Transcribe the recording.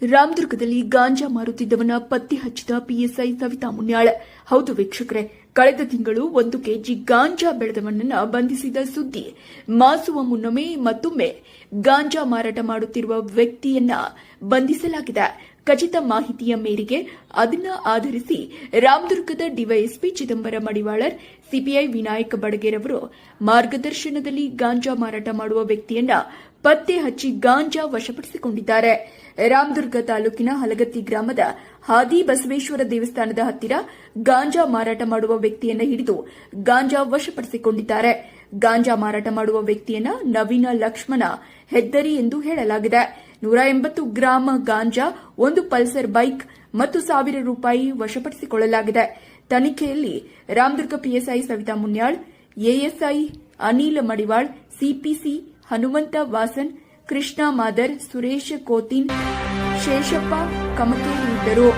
ರಾಮದುರ್ಗದಲ್ಲಿ ಗಾಂಜಾ ಮಾರುತ್ತಿದ್ದವನ ಪತ್ತೆ ಹಚ್ಚಿದ ಪಿಎಸ್ಐ ಸವಿತಾ ಮುನ್ಯಾಳ್. ಹೌದು ವೀಕ್ಷಕರೇ, ಕಳೆದ ತಿಂಗಳು 1 ಕೆಜಿ ಗಾಂಜಾ ಬೆಳೆದವನನ್ನ ಬಂಧಿಸಿದ ಸುದ್ದಿ. ಮಾಸುವ ಮುನ್ನವೇ ಮತ್ತೊಮ್ಮೆ ಗಾಂಜಾ ಮಾರಾಟ ಮಾಡುತ್ತಿರುವ ವ್ಯಕ್ತಿಯನ್ನ ಬಂಧಿಸಲಾಗಿದೆ. ಖಚಿತ ಮಾಹಿತಿಯ ಮೇರೆಗೆ ಅದನ್ನ ಆಧರಿಸಿ ರಾಮದುರ್ಗದ ಡಿವೈಎಸ್ಪಿ ಚಿದಂಬರ ಮಡಿವಾಳರ್, ಸಿಪಿಐ ವಿನಾಯಕ ಬಡಗೇರ್ ಅವರು ಮಾರ್ಗದರ್ಶನದಲ್ಲಿ ಗಾಂಜಾ ಮಾರಾಟ ಮಾಡುವ ವ್ಯಕ್ತಿಯನ್ನ ಪತ್ತೆ ಹಚ್ಚಿ ಗಾಂಜಾ ವಶಪಡಿಸಿಕೊಂಡಿದ್ದಾರೆ. ರಾಮದುರ್ಗ ತಾಲೂಕಿನ ಹಲಗತ್ತಿ ಗ್ರಾಮದ ಹಾದಿ ಬಸವೇಶ್ವರ ದೇವಸ್ಥಾನದ ಹತ್ತಿರ ಗಾಂಜಾ ಮಾರಾಟ ಮಾಡುವ ವ್ಯಕ್ತಿಯನ್ನ ಹಿಡಿದು ಗಾಂಜಾ ವಶಪಡಿಸಿಕೊಂಡಿದ್ದಾರೆ. ಗಾಂಜಾ ಮಾರಾಟ ಮಾಡುವ ವ್ಯಕ್ತಿಯನ್ನ ನವೀನ ಲಕ್ಷ್ಮಣ ಹೆದ್ದರಿ ಎಂದು ಹೇಳಲಾಗಿದೆ. 180 ಗ್ರಾಂ ಗಾಂಜಾ, 1 ಪಲ್ಸರ್ ಬೈಕ್ ಮತ್ತು ₹1,000 ವಶಪಡಿಸಿಕೊಳ್ಳಲಾಗಿದೆ. ತನಿಖೆಯಲ್ಲಿ Ramdurg PSI Savita Munyal, ASI Anil Madiwal, CPC Hanumanta Vasan, Krishna Madar, Suresh Kotin, Sheshappa Kamakeri ಇದ್ದರು.